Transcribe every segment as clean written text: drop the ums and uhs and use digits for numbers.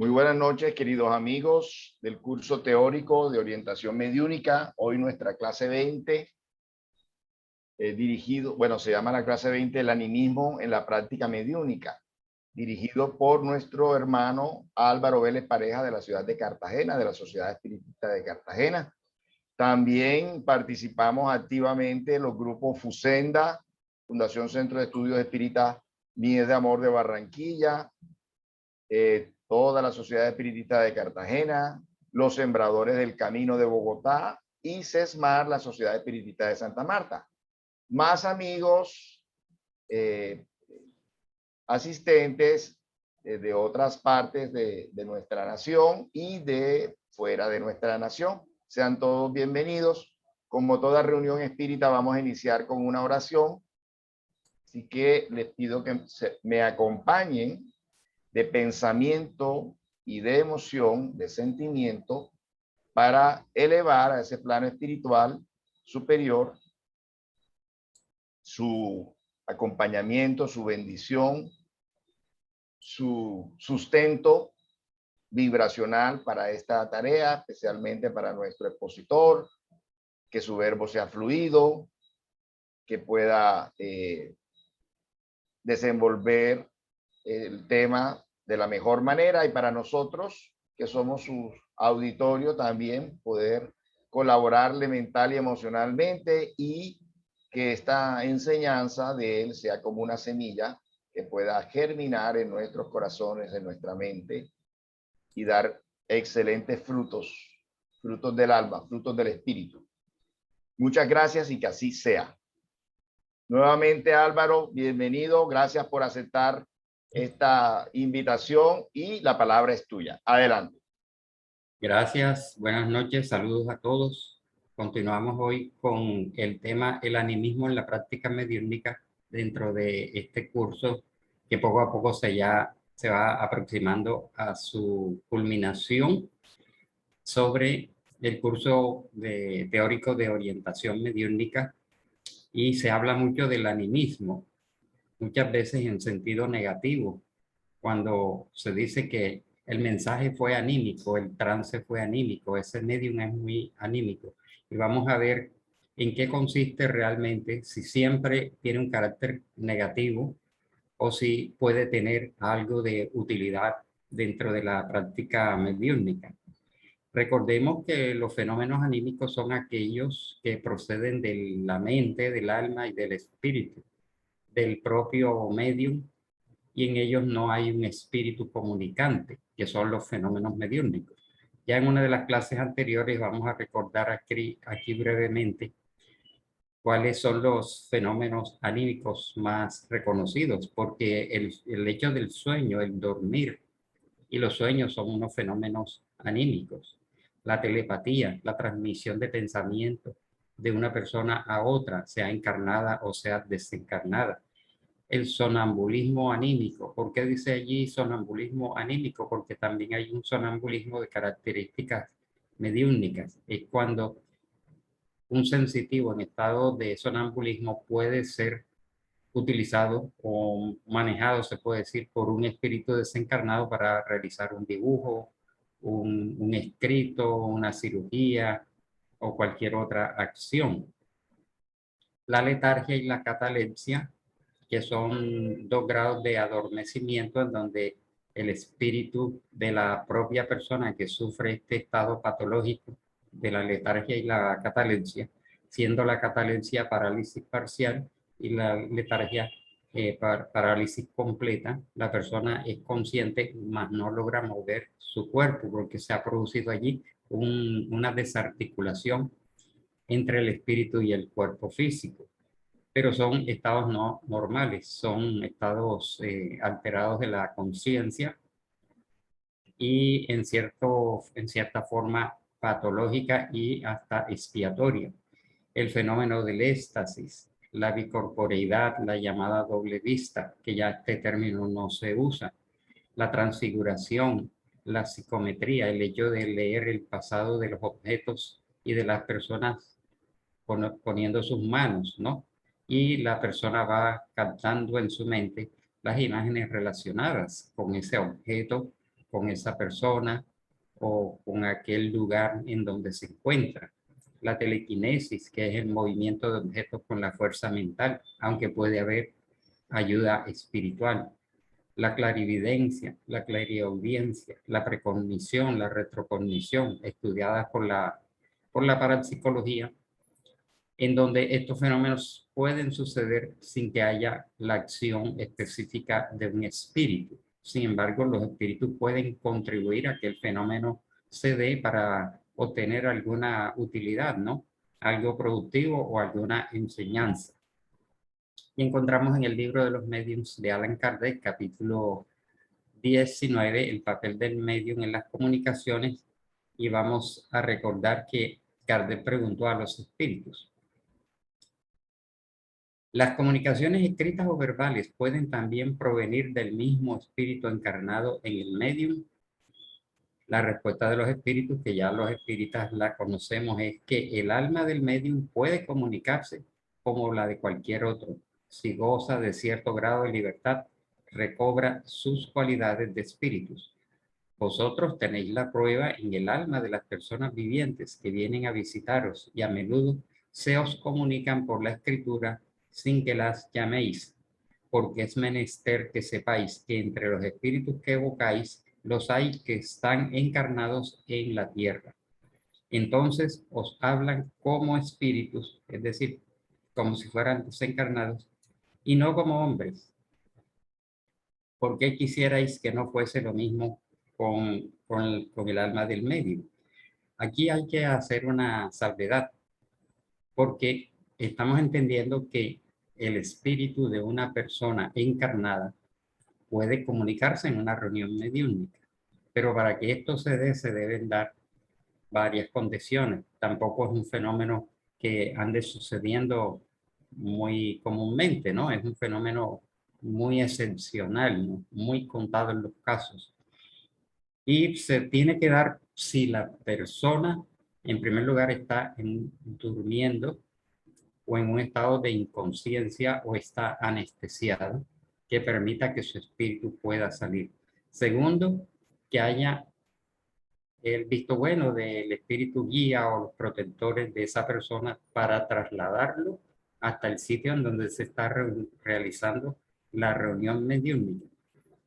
Muy buenas noches, queridos amigos del curso teórico de orientación mediúnica. Hoy nuestra clase 20, se llama la clase 20 el animismo en la práctica mediúnica, dirigido por nuestro hermano Álvaro Vélez Pareja de la ciudad de Cartagena, de la Sociedad Espiritista de Cartagena. También participamos activamente en los grupos FUSENDA, Fundación Centro de Estudios Espíritas Mies de Amor de Barranquilla, toda la Sociedad Espiritista de Cartagena, los Sembradores del Camino de Bogotá y CESMAR, la Sociedad Espiritista de Santa Marta. Más amigos asistentes de otras partes de nuestra nación y de fuera de nuestra nación. Sean todos bienvenidos. Como toda reunión espírita, vamos a iniciar con una oración. Así que les pido que me acompañen de pensamiento y de emoción, de sentimiento, para elevar a ese plano espiritual superior su acompañamiento, su bendición, su sustento vibracional para esta tarea, especialmente para nuestro expositor, que su verbo sea fluido, que pueda desenvolver el tema de la mejor manera, y para nosotros, que somos su auditorio, también poder colaborarle mental y emocionalmente, y que esta enseñanza de él sea como una semilla que pueda germinar en nuestros corazones, en nuestra mente, y dar excelentes frutos, frutos del alma, frutos del espíritu. Muchas gracias y que así sea. Nuevamente, Álvaro, bienvenido. Gracias por aceptar esta invitación y la palabra es tuya. Adelante. Gracias, buenas noches, saludos a todos. Continuamos hoy con el tema el animismo en la práctica mediúnica dentro de este curso que poco a poco se va aproximando a su culminación sobre el curso teórico de orientación mediúnica, y se habla mucho del animismo, muchas veces en sentido negativo, cuando se dice que el mensaje fue anímico, el trance fue anímico, ese medium es muy anímico. Y vamos a ver en qué consiste realmente, si siempre tiene un carácter negativo o si puede tener algo de utilidad dentro de la práctica mediúnica. Recordemos que los fenómenos anímicos son aquellos que proceden de la mente, del alma y del espíritu, del propio medium, y en ellos no hay un espíritu comunicante, que son los fenómenos mediúnicos. Ya en una de las clases anteriores vamos a recordar aquí brevemente cuáles son los fenómenos anímicos más reconocidos, porque el hecho del sueño, el dormir y los sueños son unos fenómenos anímicos. La telepatía, la transmisión de pensamiento de una persona a otra, sea encarnada o sea desencarnada. El sonambulismo anímico. ¿Por qué dice allí sonambulismo anímico? Porque también hay un sonambulismo de características mediúnicas. Es cuando un sensitivo en estado de sonambulismo puede ser utilizado o manejado, se puede decir, por un espíritu desencarnado para realizar un dibujo, un escrito, una cirugía o cualquier otra acción. La letargia y la catalepsia, que son 2 grados de adormecimiento en donde el espíritu de la propia persona que sufre este estado patológico de la letargia y la catalepsia, siendo la catalepsia parálisis parcial y la letargia parálisis completa, la persona es consciente, mas no logra mover su cuerpo porque se ha producido allí una desarticulación entre el espíritu y el cuerpo físico. Pero son estados no normales, son estados alterados de la conciencia y en cierta forma patológica y hasta expiatoria. El fenómeno del éxtasis, la bicorporeidad, la llamada doble vista, que ya este término no se usa, la transfiguración, la psicometría, el hecho de leer el pasado de los objetos y de las personas poniendo sus manos, ¿no? Y la persona va captando en su mente las imágenes relacionadas con ese objeto con esa persona o con aquel lugar en donde se encuentra. La telequinesis, que es el movimiento de objetos con la fuerza mental, aunque puede haber ayuda espiritual. La clarividencia, la clariaudiencia, la precognición, la retrocognición, estudiadas por la parapsicología, en donde estos fenómenos pueden suceder sin que haya la acción específica de un espíritu. Sin embargo, los espíritus pueden contribuir a que el fenómeno se dé para obtener alguna utilidad, ¿no? Algo productivo o alguna enseñanza. Y encontramos en el libro de los mediums de Allan Kardec, capítulo 19, el papel del medium en las comunicaciones, y vamos a recordar que Kardec preguntó a los espíritus: ¿las comunicaciones escritas o verbales pueden también provenir del mismo espíritu encarnado en el medium? La respuesta de los espíritus, que ya los espíritas la conocemos, es que el alma del medium puede comunicarse como la de cualquier otro. Si goza de cierto grado de libertad, recobra sus cualidades de espíritus. Vosotros tenéis la prueba en el alma de las personas vivientes que vienen a visitaros y a menudo se os comunican por la escritura sin que las llaméis, porque es menester que sepáis que entre los espíritus que evocáis los hay que están encarnados en la tierra. Entonces os hablan como espíritus, es decir, como si fueran desencarnados, y no como hombres. ¿Por qué quisierais que no fuese lo mismo con el alma del medio? Aquí hay que hacer una salvedad, porque estamos entendiendo que el espíritu de una persona encarnada puede comunicarse en una reunión mediúnica, pero para que esto se dé, se deben dar varias condiciones. Tampoco es un fenómeno que ande sucediendo muy comúnmente, ¿no? Es un fenómeno muy excepcional, ¿no? Muy contado en los casos. Y se tiene que dar si la persona, en primer lugar, está durmiendo o en un estado de inconsciencia o está anestesiado, que permita que su espíritu pueda salir. Segundo, que haya el visto bueno del espíritu guía o los protectores de esa persona para trasladarlo hasta el sitio en donde se está realizando la reunión mediúnica.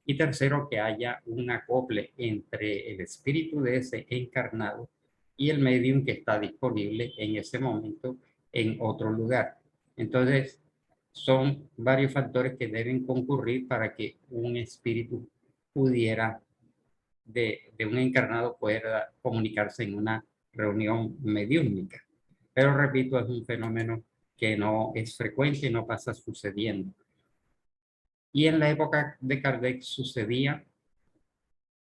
Y tercero, que haya un acople entre el espíritu de ese encarnado y el medium que está disponible en ese momento en otro lugar. Entonces, son varios factores que deben concurrir para que un espíritu pudiera, de un encarnado, pueda comunicarse en una reunión mediúnica. Pero repito, es un fenómeno que no es frecuente y no pasa sucediendo. Y en la época de Kardec sucedía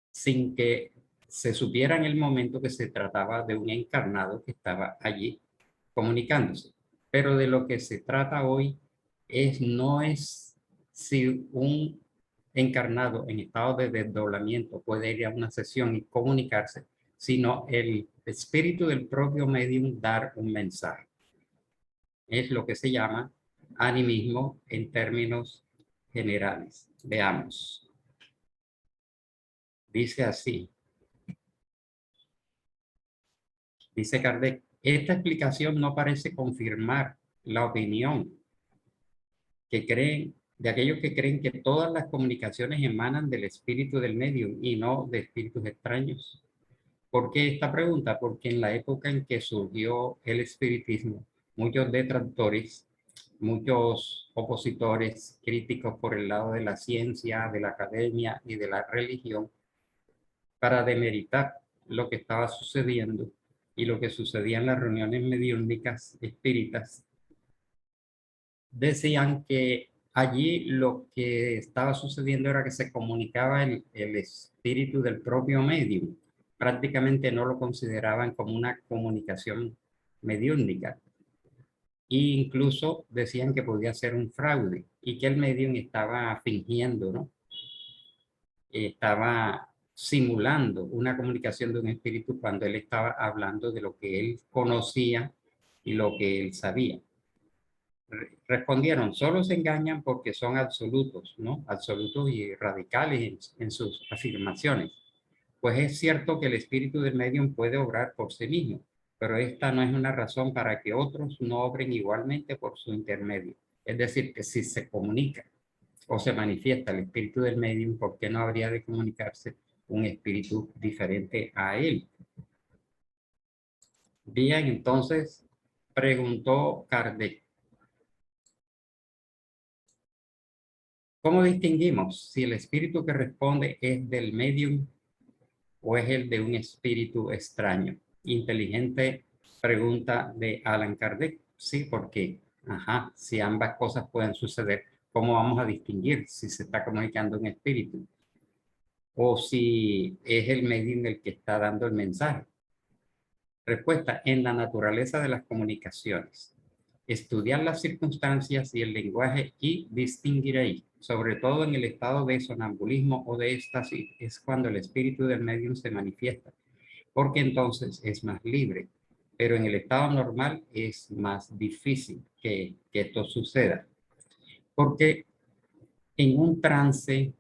sin que se supiera en el momento que se trataba de un encarnado que estaba allí comunicándose. Pero de lo que se trata hoy no es si un encarnado en estado de desdoblamiento puede ir a una sesión y comunicarse, sino el espíritu del propio medium dar un mensaje. Es lo que se llama animismo en términos generales. Veamos. Dice así. Dice Kardec: esta explicación no parece confirmar la opinión de aquellos que creen que todas las comunicaciones emanan del espíritu del medium y no de espíritus extraños. ¿Por qué esta pregunta? Porque en la época en que surgió el espiritismo, muchos detractores, muchos opositores críticos por el lado de la ciencia, de la academia y de la religión, para demeritar lo que estaba sucediendo y lo que sucedía en las reuniones mediúnicas espíritas, decían que allí lo que estaba sucediendo era que se comunicaba el espíritu del propio medium. Prácticamente no lo consideraban como una comunicación mediúnica. E incluso decían que podía ser un fraude y que el medium estaba fingiendo, ¿no? Estaba simulando una comunicación de un espíritu cuando él estaba hablando de lo que él conocía y lo que él sabía. Respondieron: solo se engañan porque son absolutos, ¿no? Absolutos y radicales en sus afirmaciones. Pues es cierto que el espíritu del medium puede obrar por sí mismo, pero esta no es una razón para que otros no obren igualmente por su intermedio. Es decir, que si se comunica o se manifiesta el espíritu del medium, ¿por qué no habría de comunicarse un espíritu diferente a él? Bien, entonces preguntó Kardec, ¿cómo distinguimos si el espíritu que responde es del medium o es el de un espíritu extraño? Inteligente pregunta de Allan Kardec. Sí, porque, ajá, si ambas cosas pueden suceder, ¿cómo vamos a distinguir si se está comunicando un espíritu o si es el medium el que está dando el mensaje? Respuesta: en la naturaleza de las comunicaciones. Estudiar las circunstancias y el lenguaje y distinguiréis, sobre todo en el estado de sonambulismo o de éxtasis, es cuando el espíritu del medium se manifiesta, porque entonces es más libre. Pero en el estado normal es más difícil que esto suceda, porque en un trance,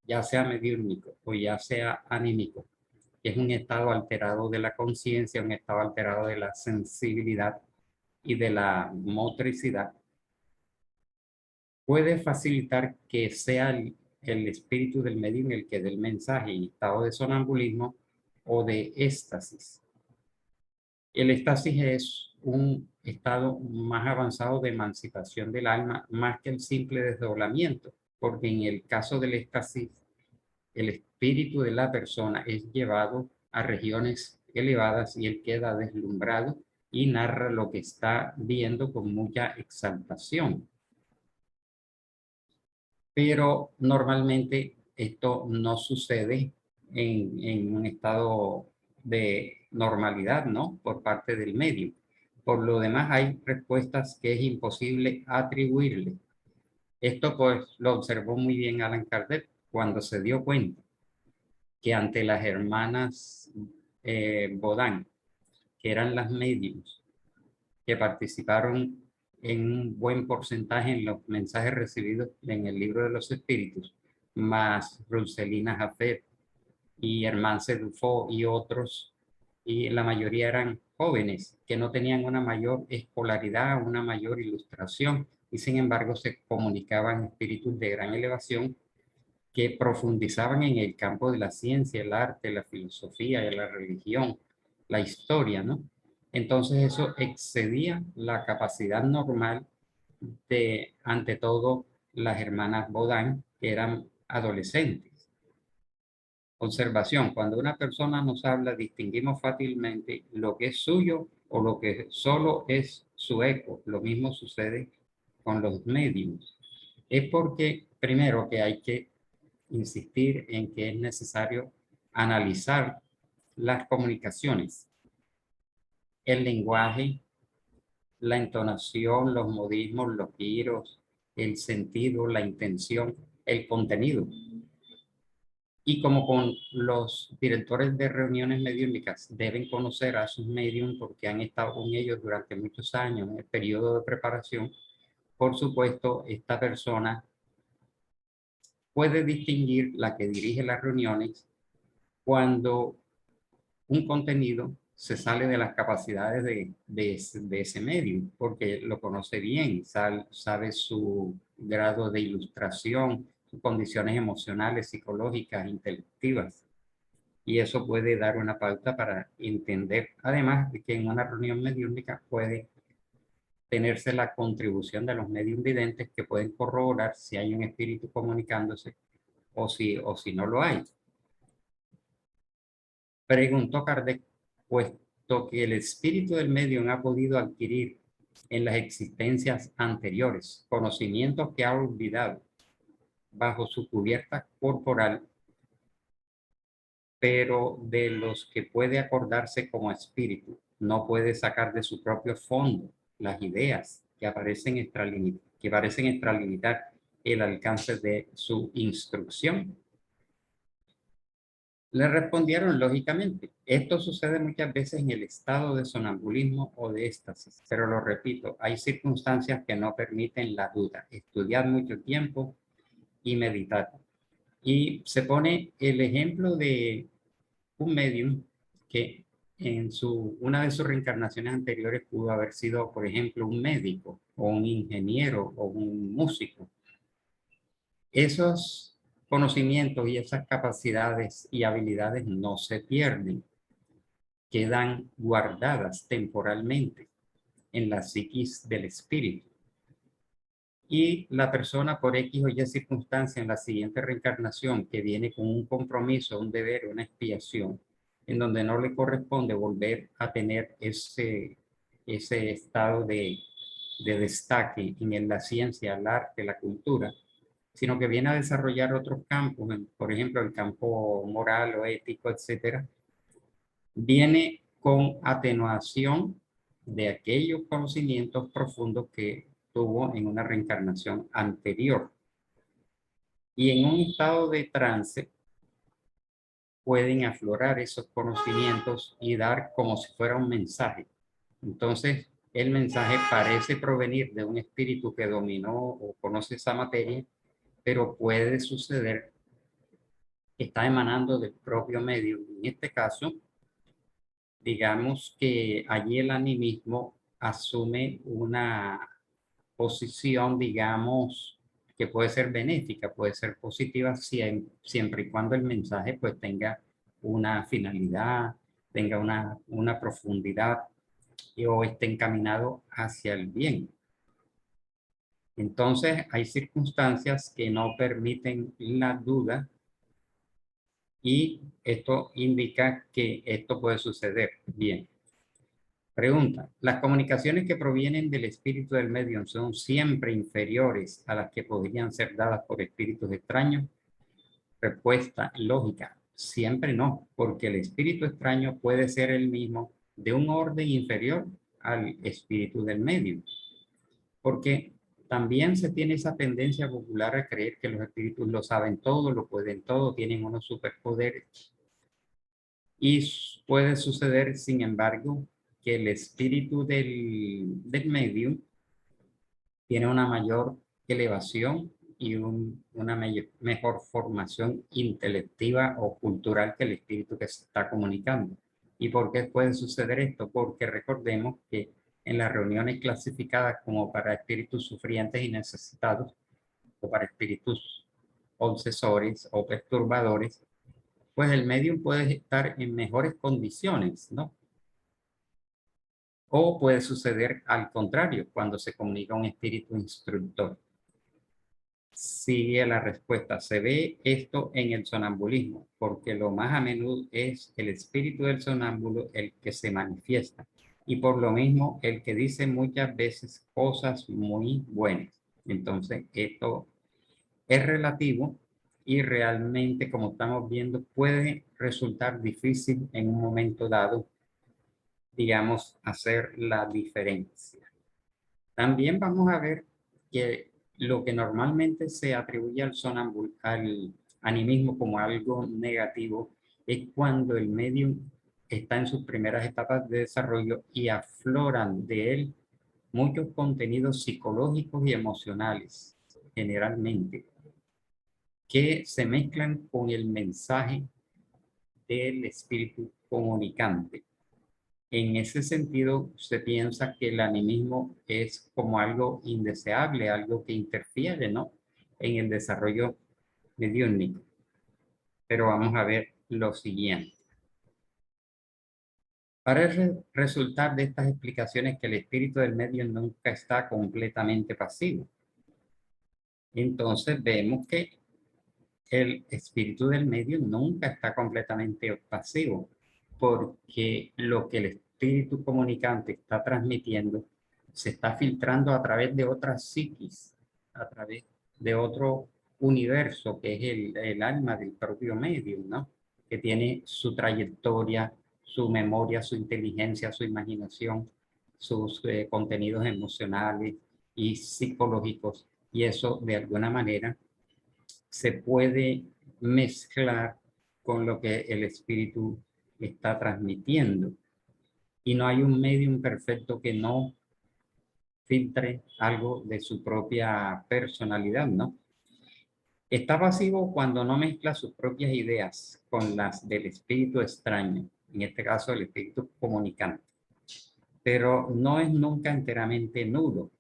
ya sea mediúnico o ya sea anímico, que es un estado alterado de la conciencia, un estado alterado de la sensibilidad y de la motricidad, puede facilitar que sea el espíritu del medium el que dé el mensaje en estado de sonambulismo o de éxtasis. El éxtasis es un estado más avanzado de emancipación del alma, más que el simple desdoblamiento, porque en el caso del éxtasis, el espíritu de la persona es llevado a regiones elevadas y él queda deslumbrado y narra lo que está viendo con mucha exaltación. Pero normalmente esto no sucede en un estado de normalidad, ¿no? Por parte del medio. Por lo demás, hay respuestas que es imposible atribuirle. Esto pues lo observó muy bien Allan Kardec cuando se dio cuenta que ante las hermanas Baudin, que eran las médiums, que participaron en un buen porcentaje en los mensajes recibidos en el libro de los espíritus, más Roselina Jafet y Hermance Dufaux y otros, y la mayoría eran jóvenes que no tenían una mayor escolaridad, una mayor ilustración, y sin embargo se comunicaban espíritus de gran elevación que profundizaban en el campo de la ciencia, el arte, la filosofía, la religión, la historia, ¿no? Entonces eso excedía la capacidad normal de, ante todo, las hermanas Baudin, que eran adolescentes. Observación: cuando una persona nos habla, distinguimos fácilmente lo que es suyo o lo que solo es su eco. Lo mismo sucede con los medios. Es porque, primero, que hay que insistir en que es necesario analizar las comunicaciones, el lenguaje, la entonación, los modismos, los giros, el sentido, la intención, el contenido. Y como con los directores de reuniones mediúnicas deben conocer a sus medium porque han estado con ellos durante muchos años en el periodo de preparación, por supuesto, esta persona puede distinguir, la que dirige las reuniones, cuando un contenido se sale de las capacidades de ese medio, porque lo conoce bien, sabe su grado de ilustración, sus condiciones emocionales, psicológicas, intelectivas. Y eso puede dar una pauta para entender, además de que en una reunión mediúnica puede tenerse la contribución de los medios videntes que pueden corroborar si hay un espíritu comunicándose o si no lo hay. Preguntó Kardec, puesto que el espíritu del medium ha podido adquirir en las existencias anteriores conocimientos que ha olvidado bajo su cubierta corporal, pero de los que puede acordarse como espíritu, no puede sacar de su propio fondo las ideas que parecen extralimitar el alcance de su instrucción. Le respondieron lógicamente. Esto sucede muchas veces en el estado de sonambulismo o de éxtasis, pero lo repito, hay circunstancias que no permiten la duda. Estudiar mucho tiempo y meditar. Y se pone el ejemplo de un medium que en una de sus reencarnaciones anteriores pudo haber sido, por ejemplo, un médico o un ingeniero o un músico. Esos conocimientos y esas capacidades y habilidades no se pierden, quedan guardadas temporalmente en la psiquis del espíritu. Y la persona por X o Y circunstancia en la siguiente reencarnación que viene con un compromiso, un deber, una expiación, en donde no le corresponde volver a tener ese estado de destaque en la ciencia, el arte, la cultura, sino que viene a desarrollar otros campos, por ejemplo, el campo moral o ético, etcétera, viene con atenuación de aquellos conocimientos profundos que tuvo en una reencarnación anterior. Y en un estado de trance pueden aflorar esos conocimientos y dar como si fuera un mensaje. Entonces, el mensaje parece provenir de un espíritu que dominó o conoce esa materia, pero puede suceder que está emanando del propio medio. En este caso, digamos que allí el animismo asume una posición, digamos, que puede ser benéfica, puede ser positiva, siempre y cuando el mensaje pues tenga una finalidad, tenga una profundidad o esté encaminado hacia el bien. Entonces hay circunstancias que no permiten la duda y esto indica que esto puede suceder. Bien. Pregunta, ¿las comunicaciones que provienen del espíritu del medium son siempre inferiores a las que podrían ser dadas por espíritus extraños? Respuesta lógica, siempre no, porque el espíritu extraño puede ser el mismo de un orden inferior al espíritu del medium, porque también se tiene esa tendencia popular a creer que los espíritus lo saben todo, lo pueden todo, tienen unos superpoderes. Y puede suceder, sin embargo, que el espíritu del medium tiene una mayor elevación y una mejor formación intelectiva o cultural que el espíritu que se está comunicando. ¿Y por qué puede suceder esto? Porque recordemos que en las reuniones clasificadas como para espíritus sufrientes y necesitados, o para espíritus obsesores o perturbadores, pues el medium puede estar en mejores condiciones, ¿no? O puede suceder al contrario, cuando se comunica un espíritu instructor. Sigue la respuesta. Se ve esto en el sonambulismo, porque lo más a menudo es el espíritu del sonámbulo el que se manifiesta. Y por lo mismo, el que dice muchas veces cosas muy buenas. Entonces, esto es relativo y realmente, como estamos viendo, puede resultar difícil en un momento dado, digamos, hacer la diferencia. También vamos a ver que lo que normalmente se atribuye al animismo como algo negativo es cuando el medium está en sus primeras etapas de desarrollo y afloran de él muchos contenidos psicológicos y emocionales, generalmente, que se mezclan con el mensaje del espíritu comunicante. En ese sentido, se piensa que el animismo es como algo indeseable, algo que interfiere, ¿no?, en el desarrollo mediúnico. Pero vamos a ver lo siguiente. Parece resultar de estas explicaciones que el espíritu del medium nunca está completamente pasivo. Entonces vemos que el espíritu del medio nunca está completamente pasivo, porque lo que el espíritu comunicante está transmitiendo se está filtrando a través de otras psiquis, a través de otro universo que es el alma del propio medio, ¿no? Que tiene su trayectoria, su memoria, su inteligencia, su imaginación, sus contenidos emocionales y psicológicos, y eso de alguna manera se puede mezclar con lo que el espíritu está transmitiendo. Y no hay un medium perfecto que no filtre algo de su propia personalidad, ¿no? Está pasivo cuando no mezcla sus propias ideas con las del espíritu extraño, en este caso el espíritu comunicante, pero no es nunca enteramente nulo.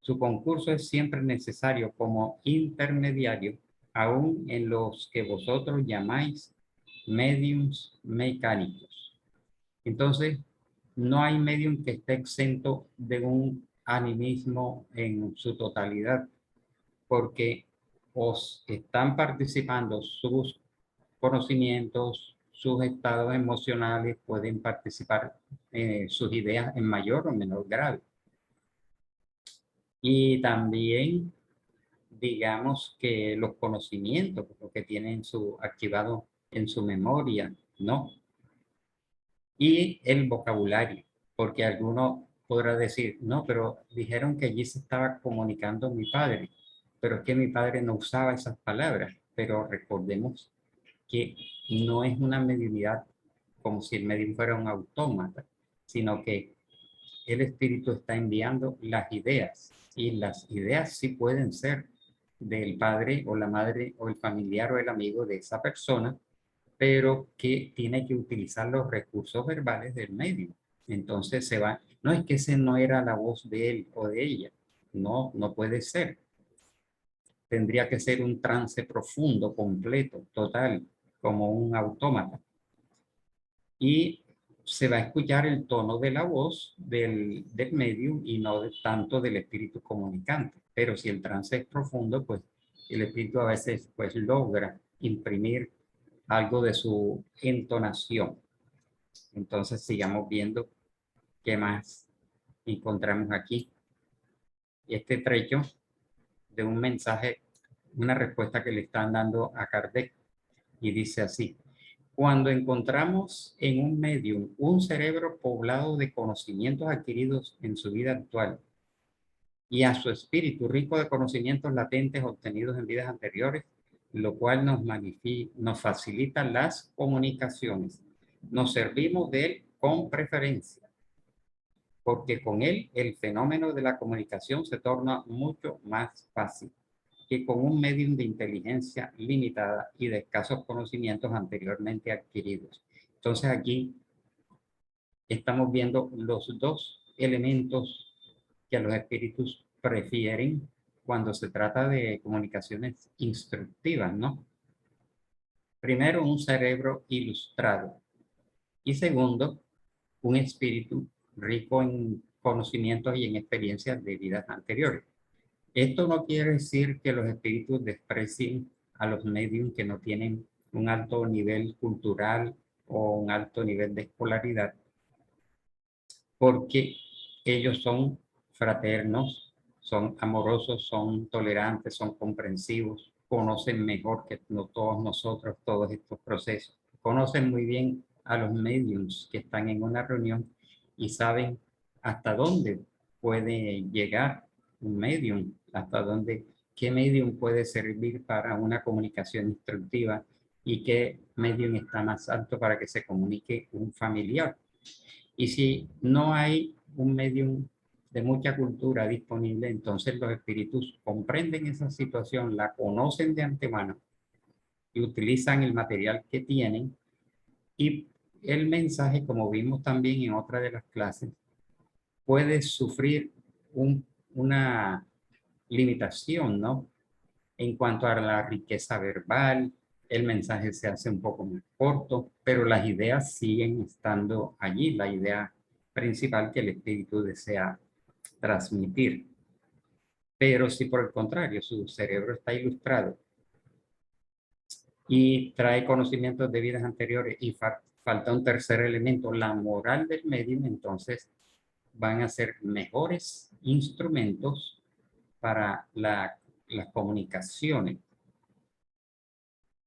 Su concurso es siempre necesario como intermediario, aun en los que vosotros llamáis mediums mecánicos. Entonces, no hay medium que esté exento de un animismo en su totalidad, porque os están participando sus conocimientos, sus estados emocionales, pueden participar sus ideas en mayor o menor grado. Y también, digamos que los conocimientos, lo que tienen su activado en su memoria, ¿no? Y el vocabulario, porque alguno podrá decir, no, pero dijeron que allí se estaba comunicando mi padre, pero es que mi padre no usaba esas palabras, pero recordemos que no es una mediunidad como si el medium fuera un autómata, sino que el espíritu está enviando las ideas, y las ideas sí pueden ser del padre o la madre o el familiar o el amigo de esa persona, pero que tiene que utilizar los recursos verbales del medio. Entonces se va, no es que ese no era la voz de él o de ella, no, no puede ser. Tendría que ser un trance profundo, completo, total, como un autómata. Y se va a escuchar el tono de la voz del medium y no tanto del espíritu comunicante. Pero si el trance es profundo, pues el espíritu a veces pues logra imprimir algo de su entonación. Entonces sigamos viendo qué más encontramos aquí. Este trecho de un mensaje, una respuesta que le están dando a Kardec, y dice así: cuando encontramos en un medium un cerebro poblado de conocimientos adquiridos en su vida actual y a su espíritu rico de conocimientos latentes obtenidos en vidas anteriores, lo cual nos facilita las comunicaciones. Nos servimos de él con preferencia, porque con él el fenómeno de la comunicación se torna mucho más fácil que con un medium de inteligencia limitada y de escasos conocimientos anteriormente adquiridos. Entonces aquí estamos viendo los dos elementos que a los espíritus prefieren cuando se trata de comunicaciones instructivas, ¿no? Primero, un cerebro ilustrado y segundo, un espíritu rico en conocimientos y en experiencias de vidas anteriores. Esto no quiere decir que los espíritus desprecien a los medios que no tienen un alto nivel cultural o un alto nivel de escolaridad, porque ellos son fraternos, son amorosos, son tolerantes, son comprensivos, conocen mejor que todos nosotros todos estos procesos, conocen muy bien a los mediums que están en una reunión y saben hasta dónde puede llegar un medium, hasta dónde, qué medium puede servir para una comunicación instructiva y qué medium está más alto para que se comunique un familiar. Y si no hay un medium de mucha cultura disponible, entonces los espíritus comprenden esa situación, la conocen de antemano y utilizan el material que tienen, y el mensaje, como vimos también en otra de las clases, puede sufrir una limitación, ¿no? En cuanto a la riqueza verbal, el mensaje se hace un poco más corto, pero las ideas siguen estando allí, la idea principal que el espíritu desea transmitir. Pero si por el contrario su cerebro está ilustrado y trae conocimientos de vidas anteriores y falta un tercer elemento, la moral del medium, entonces van a ser mejores instrumentos para las comunicaciones.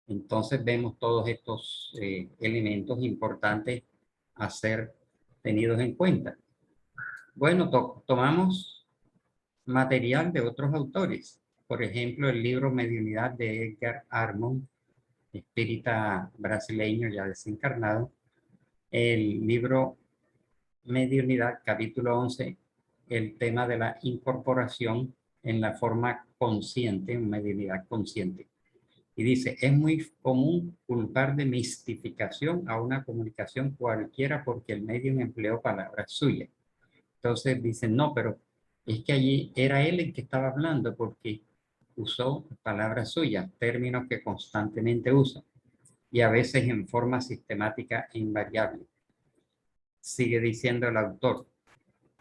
Entonces vemos todos estos elementos importantes a ser tenidos en cuenta. Bueno, tomamos material de otros autores. Por ejemplo, el libro Mediunidad de Edgar Armond, espírita brasileño ya desencarnado. El libro Mediunidad, capítulo 11, el tema de la incorporación en la forma consciente, mediunidad consciente. Y dice, es muy común culpar de mistificación a una comunicación cualquiera porque el medium empleó palabras suyas. Entonces dicen, no, pero es que allí era él el que estaba hablando porque usó palabras suyas, términos que constantemente usa y a veces en forma sistemática e invariable. Sigue diciendo el autor,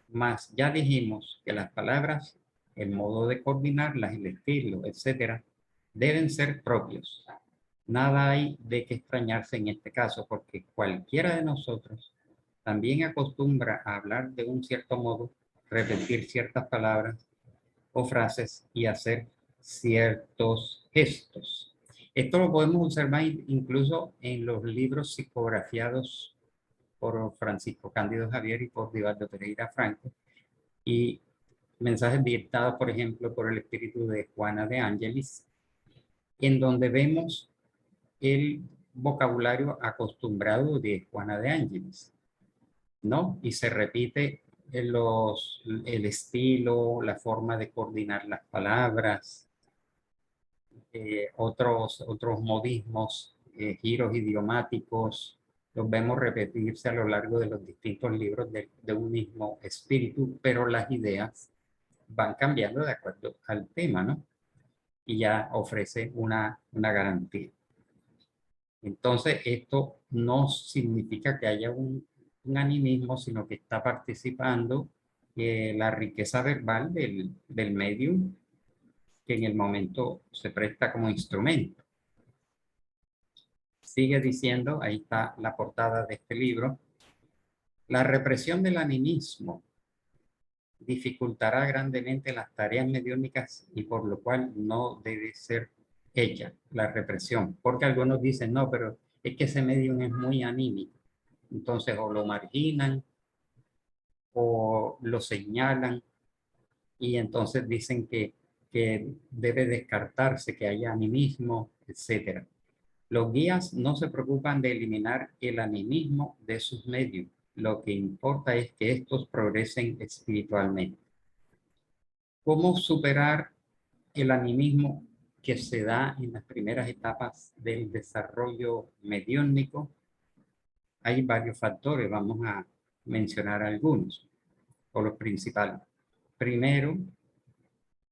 mas ya dijimos que las palabras, el modo de coordinarlas, el estilo, etcétera, deben ser propios. Nada hay de qué extrañarse en este caso, porque cualquiera de nosotros también acostumbra a hablar de un cierto modo, repetir ciertas palabras o frases y hacer ciertos gestos. Esto lo podemos observar incluso en los libros psicografiados por Francisco Cándido Javier y por Divaldo Pereira Franco, y mensajes dictados, por ejemplo, por el espíritu de Juana de Ángelis, en donde vemos el vocabulario acostumbrado de Juana de Ángelis, ¿no? Y se repite el estilo, la forma de coordinar las palabras, otros modismos, giros idiomáticos, los vemos repetirse a lo largo de los distintos libros de un mismo espíritu, pero las ideas van cambiando de acuerdo al tema, ¿no? Y ya ofrece una garantía. Entonces, esto no significa que haya un animismo, sino que está participando la riqueza verbal del medium, que en el momento se presta como instrumento. Sigue diciendo, ahí está la portada de este libro, la represión del animismo dificultará grandemente las tareas mediúnicas y por lo cual no debe ser hecha la represión. Porque algunos dicen, no, pero es que ese medium es muy anímico. Entonces o lo marginan o lo señalan y entonces dicen que debe descartarse que haya animismo, etc. Los guías no se preocupan de eliminar el animismo de sus medios. Lo que importa es que estos progresen espiritualmente. ¿Cómo superar el animismo que se da en las primeras etapas del desarrollo mediúnico? Hay varios factores, vamos a mencionar algunos, o los principales. Primero,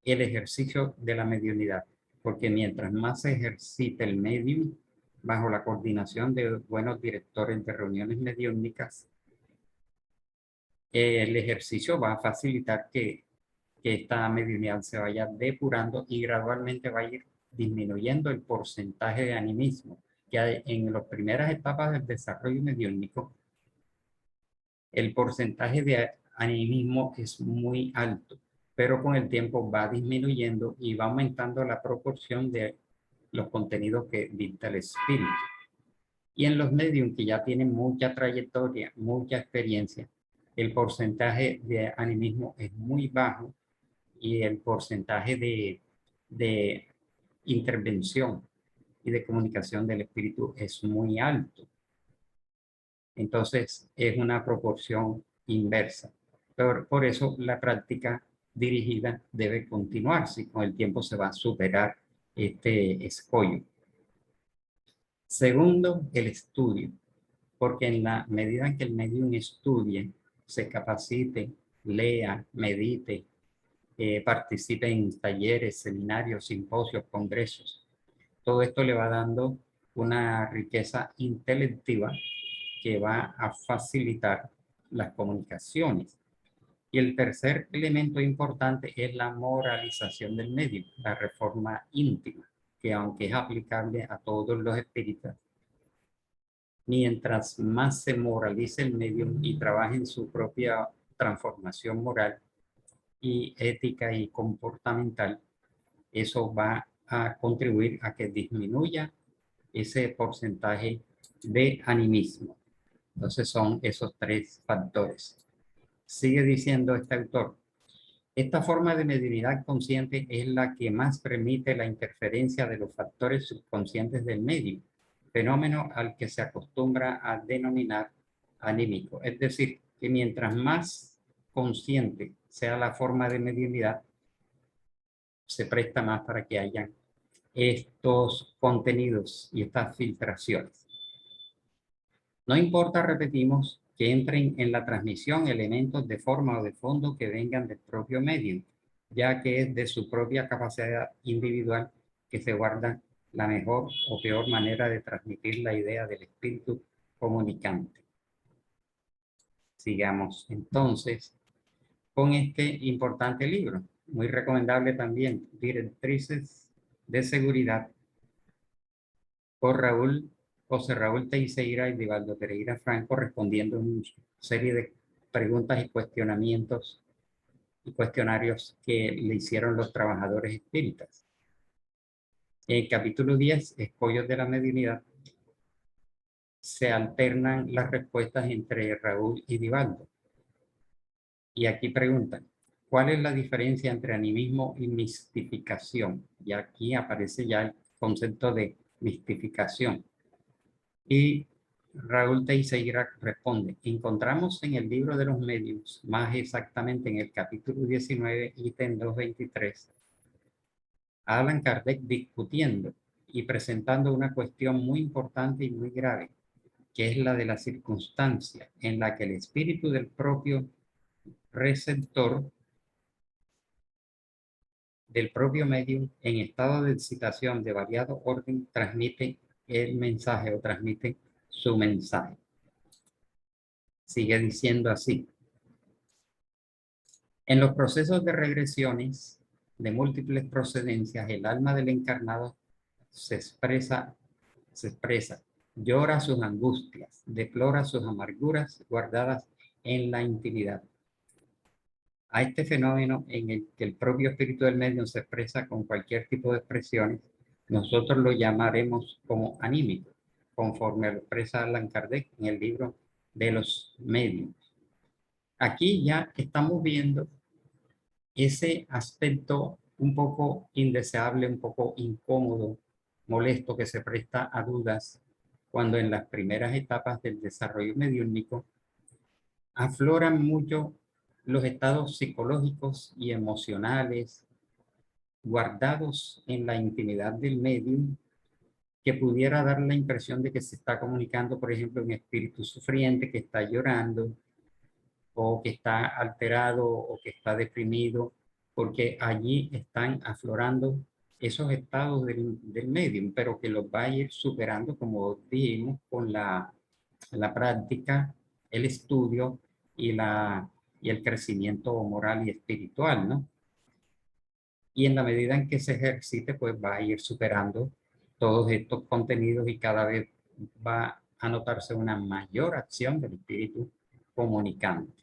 el ejercicio de la mediunidad, porque mientras más se ejercita el medium, bajo la coordinación de buenos directores de reuniones mediúnicas, el ejercicio va a facilitar que esta mediunidad se vaya depurando y gradualmente va a ir disminuyendo el porcentaje de animismo, que hay en las primeras etapas del desarrollo mediúnico, el porcentaje de animismo es muy alto, pero con el tiempo va disminuyendo y va aumentando la proporción de los contenidos que dicta el espíritu. Y en los medios que ya tienen mucha trayectoria, mucha experiencia, el porcentaje de animismo es muy bajo y el porcentaje de intervención y de comunicación del espíritu es muy alto. Entonces es una proporción inversa. Por eso la práctica dirigida debe continuarse y con el tiempo se va a superar este escollo. Segundo, el estudio, porque en la medida en que el medium estudie, se capacite, lea, medite, participe en talleres, seminarios, simposios, congresos, todo esto le va dando una riqueza intelectiva que va a facilitar las comunicaciones. Y el tercer elemento importante es la moralización del medio, la reforma íntima, que aunque es aplicable a todos los espíritus, mientras más se moralice el medio y trabaje en su propia transformación moral y ética y comportamental, eso va a contribuir a que disminuya ese porcentaje de animismo. Entonces son esos tres factores. Sigue diciendo este autor, esta forma de mediunidad consciente es la que más permite la interferencia de los factores subconscientes del medio, fenómeno al que se acostumbra a denominar anímico. Es decir, que mientras más consciente sea la forma de mediunidad, se presta más para que haya estos contenidos y estas filtraciones. No importa, repetimos, que entren en la transmisión elementos de forma o de fondo que vengan del propio medio, ya que es de su propia capacidad individual que se guarda la mejor o peor manera de transmitir la idea del espíritu comunicante. Sigamos entonces con este importante libro, muy recomendable también, Directrices de Seguridad, por José Raúl Teixeira y Divaldo Pereira Franco, respondiendo a una serie de preguntas y cuestionamientos y cuestionarios que le hicieron los trabajadores espíritas. En el capítulo 10, Escollos de la Mediunidad, se alternan las respuestas entre Raúl y Divaldo. Y aquí preguntan, ¿cuál es la diferencia entre animismo y mistificación? Y aquí aparece ya el concepto de mistificación. Y Raúl Teixeira responde, encontramos en el libro de los medios, más exactamente en el capítulo 19, ítem 223, a Allan Kardec discutiendo y presentando una cuestión muy importante y muy grave, que es la de la circunstancia en la que el espíritu del propio receptor, del propio medium, en estado de excitación de variado orden, transmite el mensaje o transmite su mensaje. Sigue diciendo así. En los procesos de regresiones de múltiples procedencias, el alma del encarnado se expresa, llora sus angustias, deplora sus amarguras guardadas en la intimidad. A este fenómeno en el que el propio espíritu del medium se expresa con cualquier tipo de expresiones, nosotros lo llamaremos como anímico, conforme lo expresa Allan Kardec en el libro de los medios. Aquí ya estamos viendo ese aspecto un poco indeseable, un poco incómodo, molesto, que se presta a dudas cuando en las primeras etapas del desarrollo mediúnico afloran mucho los estados psicológicos y emocionales guardados en la intimidad del medium, que pudiera dar la impresión de que se está comunicando, por ejemplo, un espíritu sufriente que está llorando, o que está alterado o que está deprimido, porque allí están aflorando esos estados del medium, pero que los va a ir superando, como dijimos, con la práctica, el estudio y el crecimiento moral y espiritual, ¿no? Y en la medida en que se ejercite, pues va a ir superando todos estos contenidos y cada vez va a notarse una mayor acción del espíritu comunicante.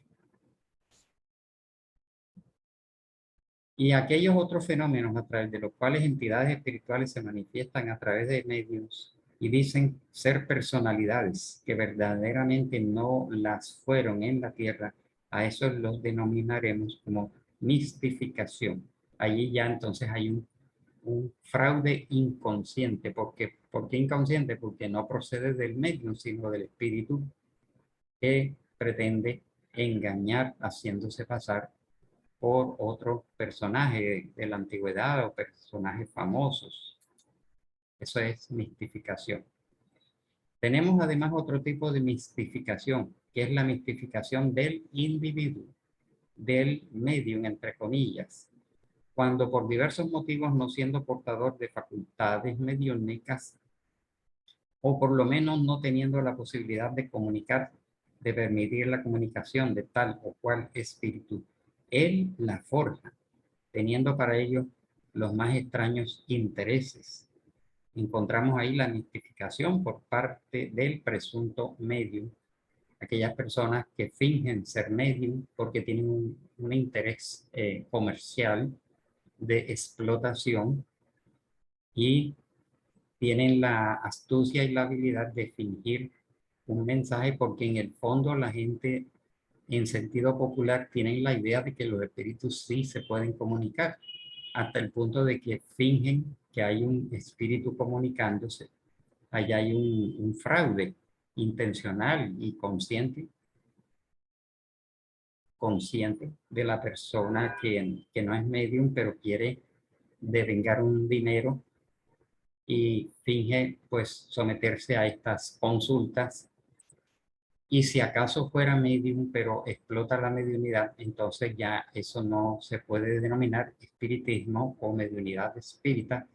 Y aquellos otros fenómenos a través de los cuales entidades espirituales se manifiestan a través de medios y dicen ser personalidades que verdaderamente no las fueron en la tierra, a eso los denominaremos como mistificación. Allí ya entonces hay un fraude inconsciente. ¿Por qué inconsciente? Porque no procede del medium, sino del espíritu que pretende engañar haciéndose pasar por otro personaje de la antigüedad o personajes famosos. Eso es mistificación. Tenemos además otro tipo de mistificación, que es la mistificación del individuo, del medium, entre comillas, cuando por diversos motivos, no siendo portador de facultades mediúnicas, o por lo menos no teniendo la posibilidad de comunicar, de permitir la comunicación de tal o cual espíritu, él la forja, teniendo para ello los más extraños intereses. Encontramos ahí la mistificación por parte del presunto medium, aquellas personas que fingen ser medium porque tienen un interés comercial de explotación y tienen la astucia y la habilidad de fingir un mensaje, porque en el fondo la gente en sentido popular tienen la idea de que los espíritus sí se pueden comunicar, hasta el punto de que fingen que hay un espíritu comunicándose. Allá hay un fraude intencional y consciente de la persona que no es medium, pero quiere devengar un dinero y finge pues someterse a estas consultas. Y si acaso fuera medium, pero explota la mediunidad, entonces ya eso no se puede denominar espiritismo o mediunidad espírita,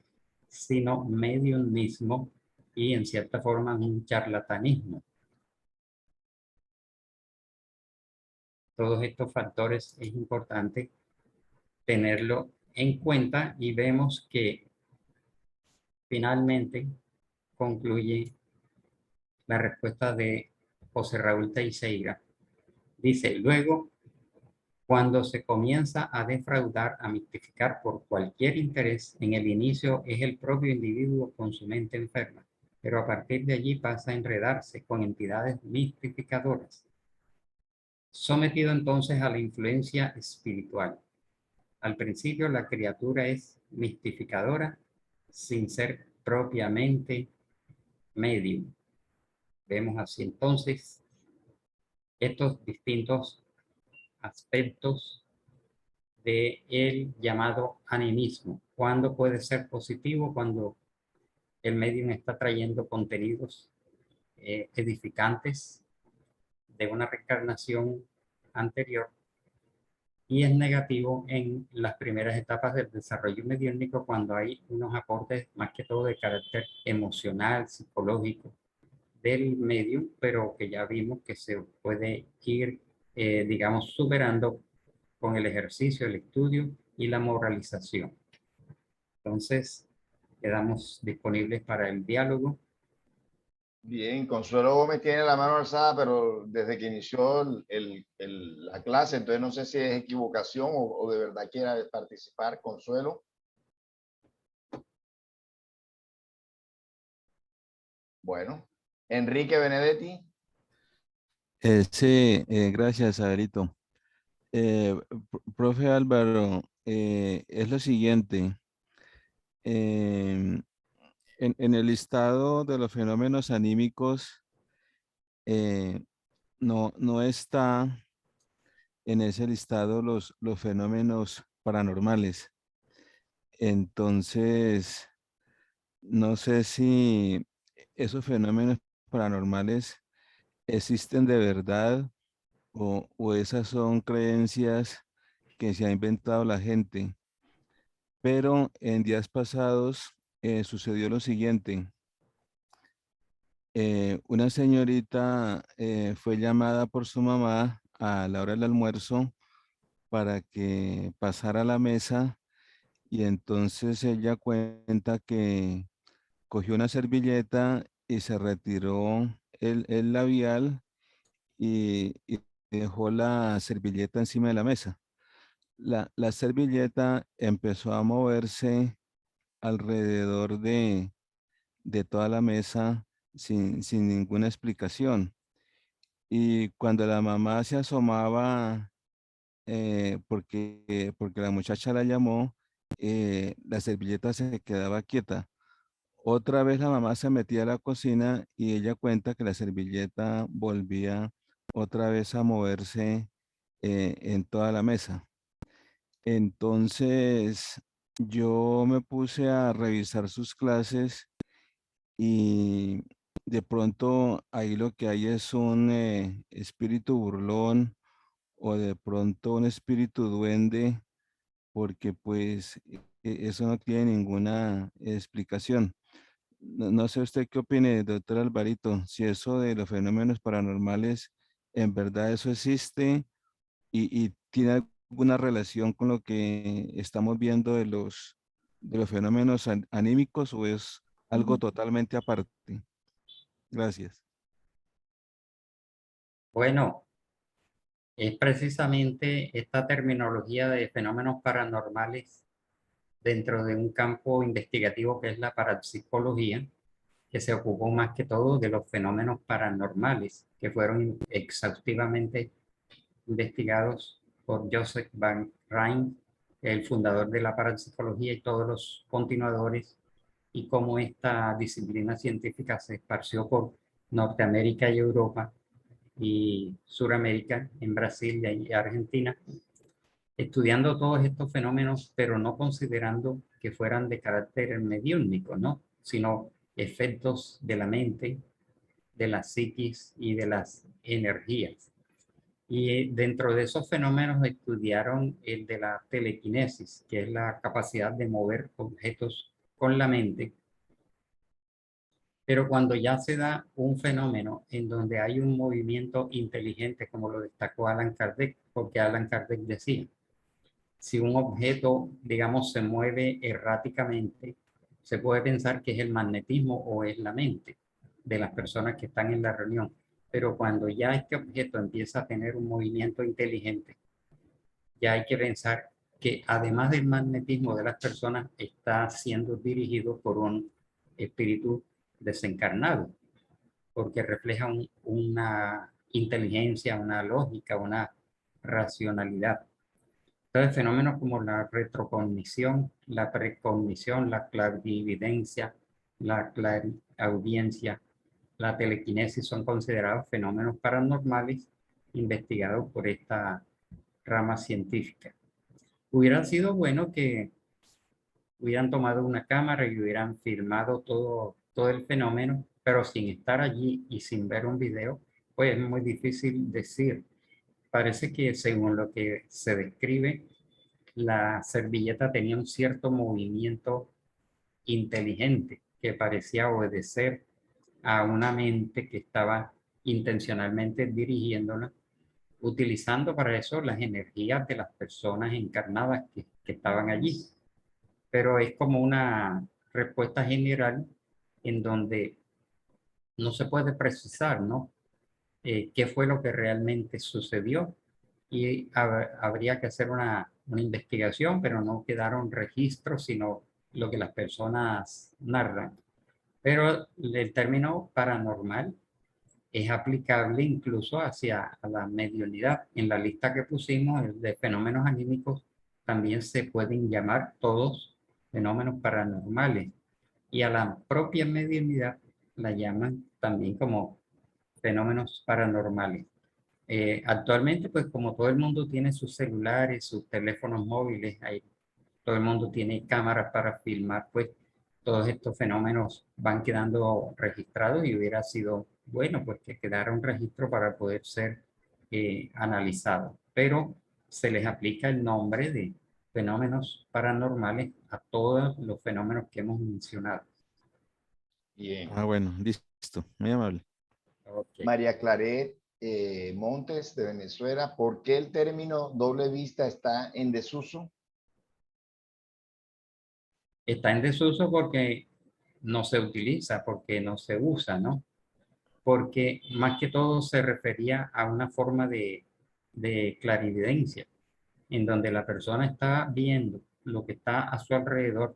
sino mediumismo y en cierta forma un charlatanismo. Todos estos factores es importante tenerlo en cuenta y vemos que finalmente concluye la respuesta de José Raúl Teixeira. Dice, luego, cuando se comienza a defraudar, a mistificar por cualquier interés, en el inicio es el propio individuo con su mente enferma, pero a partir de allí pasa a enredarse con entidades mistificadoras, sometido entonces a la influencia espiritual. Al principio la criatura es mistificadora sin ser propiamente medium. Vemos así entonces estos distintos aspectos del llamado animismo. ¿Cuándo puede ser positivo? Cuando el medium está trayendo contenidos edificantes de una reencarnación anterior, y es negativo en las primeras etapas del desarrollo mediúnico cuando hay unos aportes más que todo de carácter emocional, psicológico del medium, pero que ya vimos que se puede ir, digamos, superando con el ejercicio, el estudio y la moralización. Entonces, quedamos disponibles para el diálogo. Bien, Consuelo Gómez tiene la mano alzada, pero desde que inició la clase, entonces no sé si es equivocación o de verdad quiera participar, Consuelo. Bueno, Enrique Benedetti. Sí, gracias, Adelito. Profe Álvaro, es lo siguiente. En el listado de los fenómenos anímicos, no está en ese listado los fenómenos paranormales. Entonces, no sé si esos fenómenos paranormales existen de verdad o esas son creencias que se ha inventado la gente. Pero en días pasados sucedió lo siguiente. Una señorita fue llamada por su mamá a la hora del almuerzo para que pasara a la mesa y entonces ella cuenta que cogió una servilleta y se retiró el labial y dejó la servilleta encima de la mesa. La servilleta empezó a moverse alrededor de toda la mesa sin ninguna explicación. Y cuando la mamá se asomaba, porque la muchacha la llamó, la servilleta se quedaba quieta. Otra vez la mamá se metía a la cocina y ella cuenta que la servilleta volvía otra vez a moverse en toda la mesa. Entonces yo me puse a revisar sus clases y de pronto ahí lo que hay es un espíritu burlón o de pronto un espíritu duende, porque pues eso no tiene ninguna explicación. No sé usted qué opine, doctor Alvarito, si eso de los fenómenos paranormales, en verdad eso existe y tiene alguna relación con lo que estamos viendo de los fenómenos anímicos o es algo totalmente aparte. Gracias. Bueno, es precisamente esta terminología de fenómenos paranormales dentro de un campo investigativo que es la parapsicología, que se ocupó más que todo de los fenómenos paranormales, que fueron exhaustivamente investigados por Joseph Van Rijn, el fundador de la parapsicología, y todos los continuadores, y cómo esta disciplina científica se esparció por Norteamérica y Europa y Suramérica, en Brasil y Argentina, estudiando todos estos fenómenos, pero no considerando que fueran de carácter mediúnico, ¿no? sino efectos de la mente, de la psiquis y de las energías. Y dentro de esos fenómenos estudiaron el de la telequinesis, que es la capacidad de mover objetos con la mente. Pero cuando ya se da un fenómeno en donde hay un movimiento inteligente, como lo destacó Allan Kardec, porque Allan Kardec decía, si un objeto, digamos, se mueve erráticamente, se puede pensar que es el magnetismo o es la mente de las personas que están en la reunión. Pero cuando ya este objeto empieza a tener un movimiento inteligente, ya hay que pensar que además del magnetismo de las personas, está siendo dirigido por un espíritu desencarnado, porque refleja una inteligencia, una lógica, una racionalidad. Entonces, fenómenos como la retrocognición, la precognición, la clarividencia, la clariaudiencia, la telequinesis son considerados fenómenos paranormales investigados por esta rama científica. Hubiera sido bueno que hubieran tomado una cámara y hubieran filmado todo el fenómeno, pero sin estar allí y sin ver un video, pues es muy difícil decir. Parece que según lo que se describe, la servilleta tenía un cierto movimiento inteligente que parecía obedecer a una mente que estaba intencionalmente dirigiéndola, utilizando para eso las energías de las personas encarnadas que estaban allí. Pero es como una respuesta general en donde no se puede precisar, ¿no? Qué fue lo que realmente sucedió y habría que hacer una investigación, pero no quedaron registros, sino lo que las personas narran. Pero el término paranormal es aplicable incluso hacia la mediunidad. En la lista que pusimos de fenómenos anímicos también se pueden llamar todos fenómenos paranormales y a la propia mediunidad la llaman también como fenómenos paranormales. Actualmente, pues como todo el mundo tiene sus celulares, sus teléfonos móviles, todo el mundo tiene cámaras para filmar, pues todos estos fenómenos van quedando registrados y hubiera sido bueno, pues que quedara un registro para poder ser analizado. Pero se les aplica el nombre de fenómenos paranormales a todos los fenómenos que hemos mencionado. Bien. Ah, bueno, listo. Muy amable. Okay. María Claret Montes de Venezuela, ¿por qué el término doble vista está en desuso? Está en desuso porque no se utiliza, porque no se usa, ¿no? Porque más que todo se refería a una forma de clarividencia, en donde la persona está viendo lo que está a su alrededor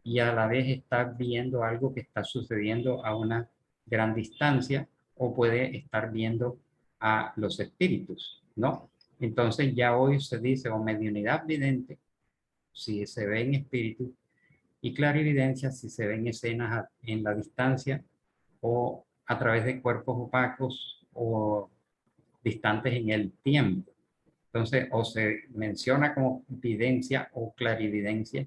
y a la vez está viendo algo que está sucediendo a una gran distancia o puede estar viendo a los espíritus, ¿no? Entonces ya hoy se dice o mediunidad vidente, si se ve en espíritu, y clarividencia si se ven escenas en la distancia o a través de cuerpos opacos o distantes en el tiempo. Entonces, o se menciona como videncia o clarividencia.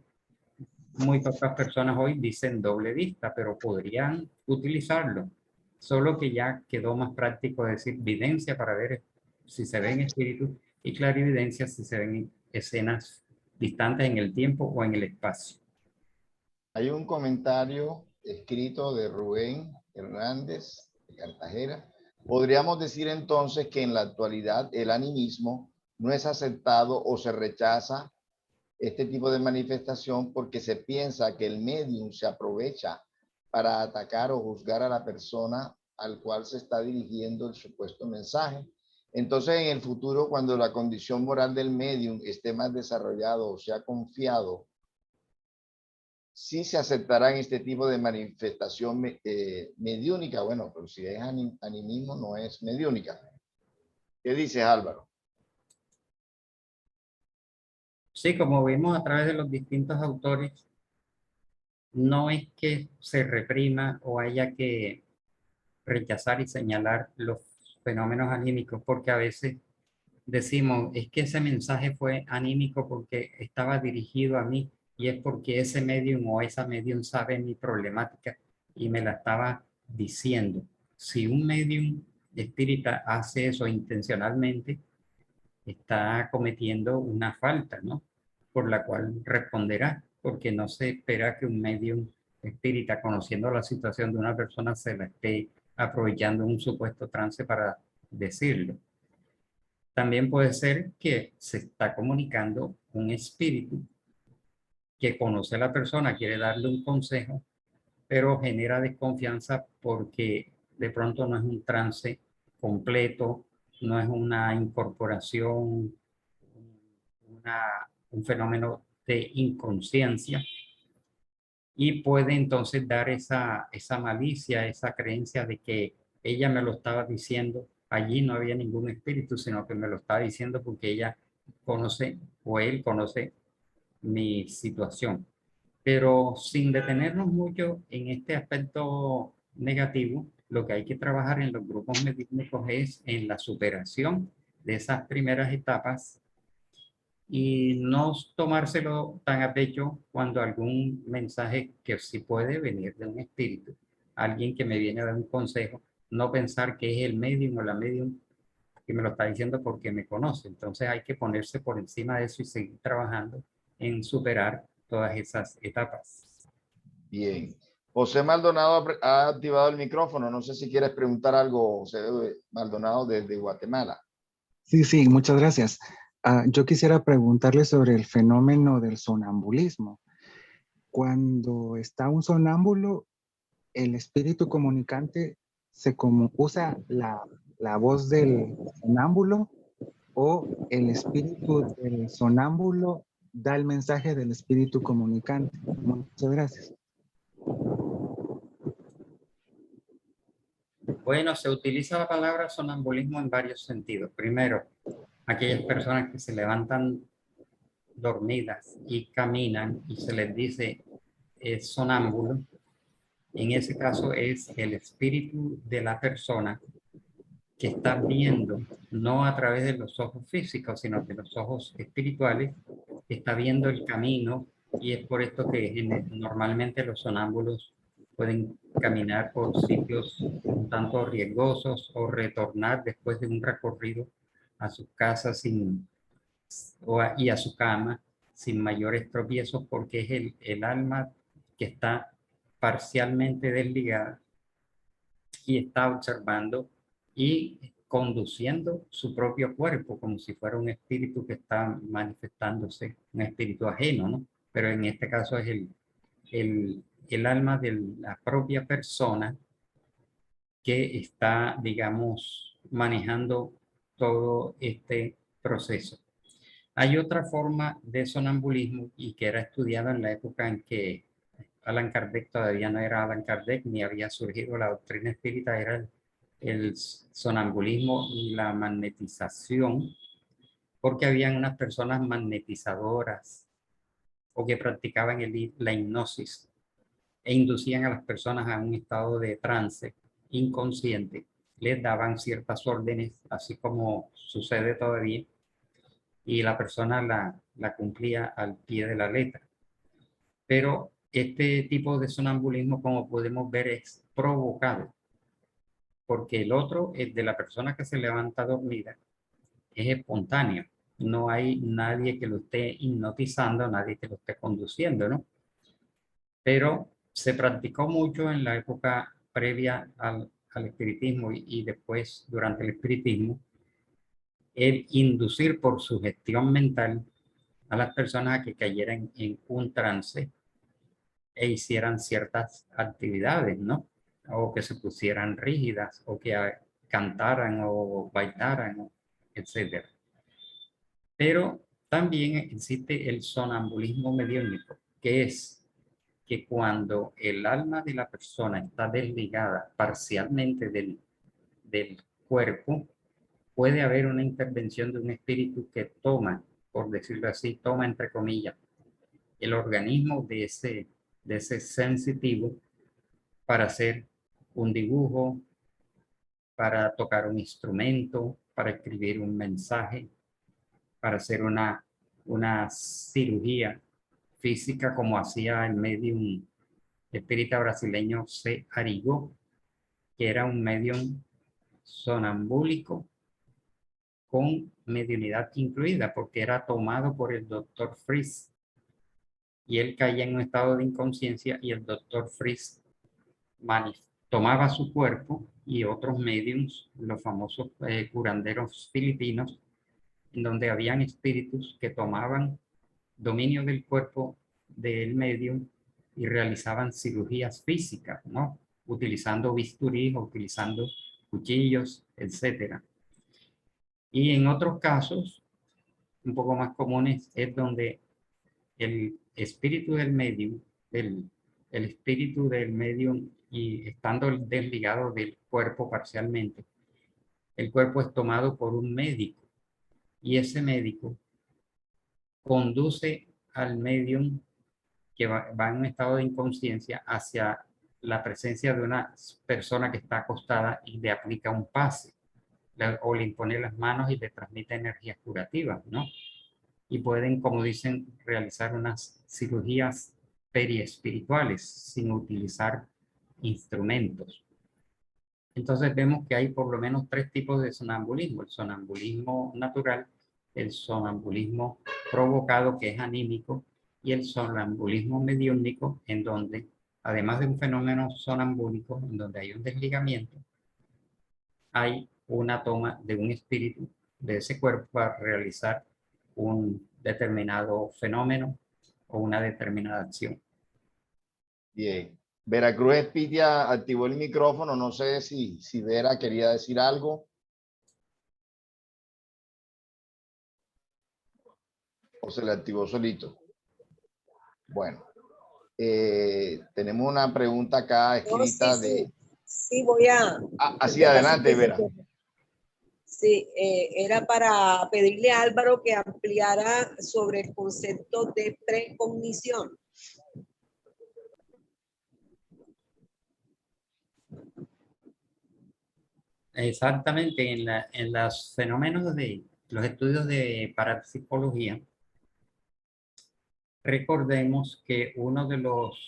Muy pocas personas hoy dicen doble vista, pero podrían utilizarlo. Solo que ya quedó más práctico decir videncia para ver si se ven espíritus y clarividencia si se ven escenas distantes en el tiempo o en el espacio. Hay un comentario escrito de Rubén Hernández de Cartagena. Podríamos decir entonces que en la actualidad el animismo no es aceptado o se rechaza este tipo de manifestación porque se piensa que el medium se aprovecha para atacar o juzgar a la persona al cual se está dirigiendo el supuesto mensaje. Entonces, en el futuro, cuando la condición moral del medium esté más desarrollado o sea confiado, sí se aceptarán este tipo de manifestación mediúnica. Bueno, pero si es animismo, no es mediúnica. ¿Qué dices, Álvaro? Sí, como vimos a través de los distintos autores, no es que se reprima o haya que rechazar y señalar los fenómenos anímicos, porque a veces decimos, es que ese mensaje fue anímico porque estaba dirigido a mí, y es porque ese medium o esa medium sabe mi problemática y me la estaba diciendo. Si un medium espírita hace eso intencionalmente, está cometiendo una falta, ¿no? Por la cual responderá, porque no se espera que un medium espírita, conociendo la situación de una persona, se la esté aprovechando en un supuesto trance para decirlo. También puede ser que se está comunicando un espíritu que conoce a la persona, quiere darle un consejo, pero genera desconfianza porque de pronto no es un trance completo, no es una incorporación, un fenómeno de inconsciencia, y puede entonces dar esa malicia, esa creencia de que ella me lo estaba diciendo. Allí no había ningún espíritu, sino que me lo estaba diciendo porque ella conoce o él conoce mi situación. Pero sin detenernos mucho en este aspecto negativo, lo que hay que trabajar en los grupos medínicos es en la superación de esas primeras etapas y no tomárselo tan a pecho cuando algún mensaje que sí puede venir de un espíritu, alguien que me viene a dar un consejo, no pensar que es el medium o la medium que me lo está diciendo porque me conoce. Entonces hay que ponerse por encima de eso y seguir trabajando en superar todas esas etapas. Bien. José Maldonado ha activado el micrófono. No sé si quieres preguntar algo, José Maldonado, desde Guatemala. Sí, sí, muchas gracias. Yo quisiera preguntarle sobre el fenómeno del sonambulismo. Cuando está un sonámbulo, el espíritu comunicante usa la voz del sonámbulo, o el espíritu del sonámbulo da el mensaje del espíritu comunicante. Muchas gracias. Bueno, se utiliza la palabra sonambulismo en varios sentidos. Primero, aquellas personas que se levantan dormidas y caminan y se les dice sonámbulo. En ese caso es el espíritu de la persona que está viendo, no a través de los ojos físicos, sino de los ojos espirituales, está viendo el camino, y es por esto que normalmente los sonámbulos pueden caminar por sitios un tanto riesgosos o retornar después de un recorrido a sus casas y a su cama sin mayores tropiezos, porque es el alma que está parcialmente desligada y está observando y conduciendo su propio cuerpo como si fuera un espíritu que está manifestándose, un espíritu ajeno, ¿no? Pero en este caso es el alma de la propia persona que está, digamos, manejando todo este proceso. Hay otra forma de sonambulismo y que era estudiada en la época en que Allan Kardec todavía no era Allan Kardec ni había surgido la doctrina espírita, era el sonambulismo y la magnetización, porque habían unas personas magnetizadoras o que practicaban la hipnosis e inducían a las personas a un estado de trance inconsciente, les daban ciertas órdenes, así como sucede todavía, y la persona la cumplía al pie de la letra. Pero este tipo de sonambulismo, como podemos ver, es provocado, porque el otro, el de la persona que se levanta dormida, es espontáneo. No hay nadie que lo esté hipnotizando, nadie que lo esté conduciendo, ¿no? Pero se practicó mucho en la época previa al espiritismo y después durante el espiritismo, el inducir por sugestión mental a las personas a que cayeran en un trance e hicieran ciertas actividades, ¿no? O que se pusieran rígidas, o que cantaran o bailaran, etc. Pero también existe el sonambulismo mediúnico, que es que cuando el alma de la persona está desligada parcialmente del cuerpo, puede haber una intervención de un espíritu que toma, por decirlo así, toma entre comillas, el organismo de ese sensitivo para hacer un dibujo, para tocar un instrumento, para escribir un mensaje, para hacer una cirugía física como hacía el medium espírita brasileño C. Arigo, que era un medium sonambúlico con mediunidad incluida, porque era tomado por el doctor Fries. Y él caía en un estado de inconsciencia y el doctor Fries tomaba su cuerpo y otros mediums, los famosos curanderos filipinos, en donde habían espíritus que tomaban dominio del cuerpo del medium y realizaban cirugías físicas, ¿no? Utilizando bisturí, utilizando cuchillos, etcétera. Y en otros casos, un poco más comunes, es donde el espíritu del medium, el espíritu del medium, y estando desligado del cuerpo parcialmente, el cuerpo es tomado por un médico y ese médico conduce al medium que va en un estado de inconsciencia hacia la presencia de una persona que está acostada y le aplica un pase o le impone las manos y le transmite energías curativas, ¿no? Y pueden, como dicen, realizar unas cirugías periespirituales sin utilizar instrumentos. Entonces vemos que hay por lo menos 3 tipos de sonambulismo: el sonambulismo natural, el sonambulismo provocado, que es anímico, y el sonambulismo mediúnico, en donde, además de un fenómeno sonambúlico, en donde hay un desligamiento, hay una toma de un espíritu de ese cuerpo para realizar un determinado fenómeno o una determinada acción. Bien. Veracruz Espitia activó el micrófono. No sé si Vera quería decir algo. O se le activó solito. Bueno. Tenemos una pregunta acá escrita de... Sí, voy a... Así, adelante, Vera. Sí, era para pedirle a Álvaro que ampliara sobre el concepto de precognición. Exactamente, en los fenómenos de los estudios de parapsicología, recordemos que uno de los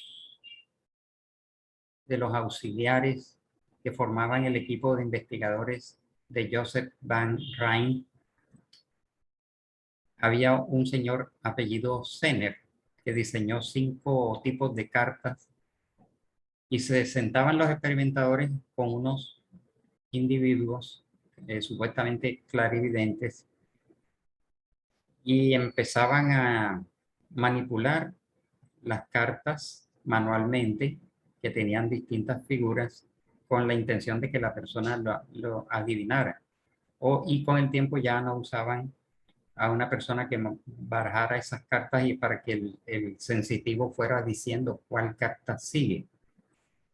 auxiliares que formaban el equipo de investigadores de Joseph Van Rijn, había un señor apellido Zener que diseñó 5 tipos de cartas y se sentaban los experimentadores con unos individuos supuestamente clarividentes y empezaban a manipular las cartas manualmente, que tenían distintas figuras, con la intención de que la persona lo adivinara. Y con el tiempo ya no usaban a una persona que barajara esas cartas y para que el sensitivo fuera diciendo cuál carta sigue,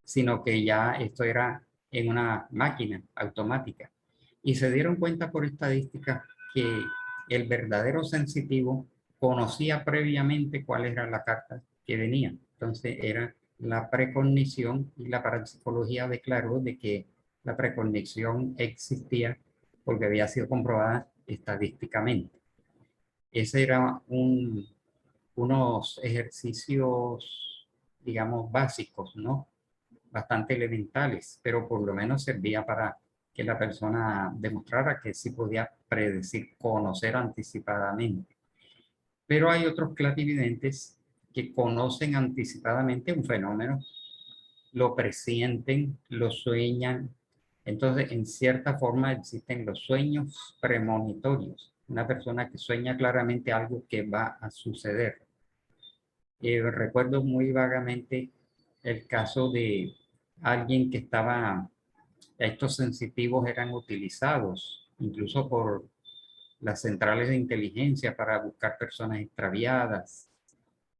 sino que ya esto era en una máquina automática. Y se dieron cuenta por estadística que el verdadero sensitivo conocía previamente cuál era la carta que venía. Entonces era la precognición, y la parapsicología declaró de que la precognición existía porque había sido comprobada estadísticamente. Ese era unos ejercicios, digamos, básicos, ¿no? Bastante elementales, pero por lo menos servía para que la persona demostrara que sí podía predecir, conocer anticipadamente. Pero hay otros clarividentes que conocen anticipadamente un fenómeno, lo presienten, lo sueñan. Entonces, en cierta forma existen los sueños premonitorios. Una persona que sueña claramente algo que va a suceder. Recuerdo muy vagamente el caso de alguien que estos sensitivos eran utilizados incluso por las centrales de inteligencia para buscar personas extraviadas,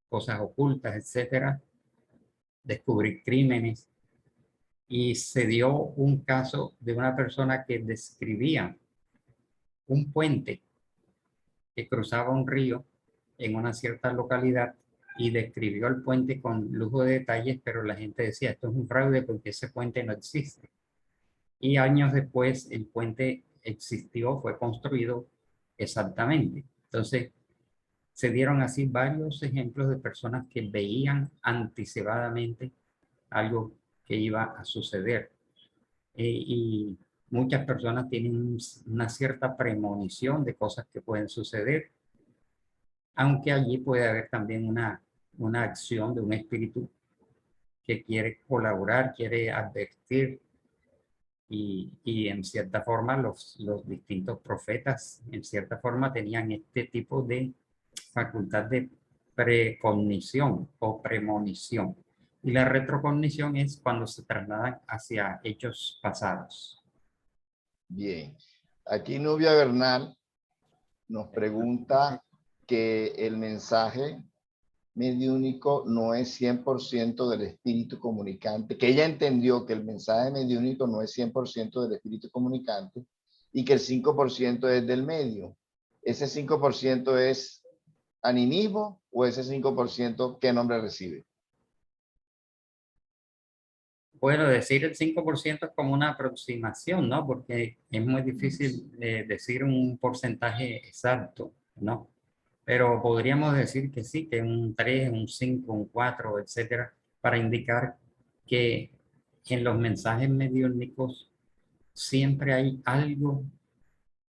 cosas ocultas, etcétera, descubrir crímenes. Y se dio un caso de una persona que describía un puente que cruzaba un río en una cierta localidad y describió el puente con lujo de detalles, pero la gente decía, esto es un fraude porque ese puente no existe. Y años después el puente existió, fue construido exactamente. Entonces, Se dieron así varios ejemplos de personas que veían anticipadamente algo que iba a suceder. Y muchas personas tienen una cierta premonición de cosas que pueden suceder, aunque allí puede haber también una acción de un espíritu que quiere colaborar, quiere advertir. Y en cierta forma los distintos profetas en cierta forma tenían este tipo de facultad de precognición o premonición. Y la retrocognición es cuando se trasladan hacia hechos pasados. Bien. Aquí Nubia Bernal nos pregunta que el mensaje mediúnico no es 100% del espíritu comunicante, que ella entendió que el mensaje mediúnico no es 100% del espíritu comunicante y que el 5% es del medio. ¿Ese 5% es animismo o ese 5% qué nombre recibe? Bueno, decir el 5% es como una aproximación, ¿no? Porque es muy difícil decir un porcentaje exacto, ¿no? Pero podríamos decir que sí, que un 3, un 5, un 4, etcétera, para indicar que en los mensajes mediúnicos siempre hay algo,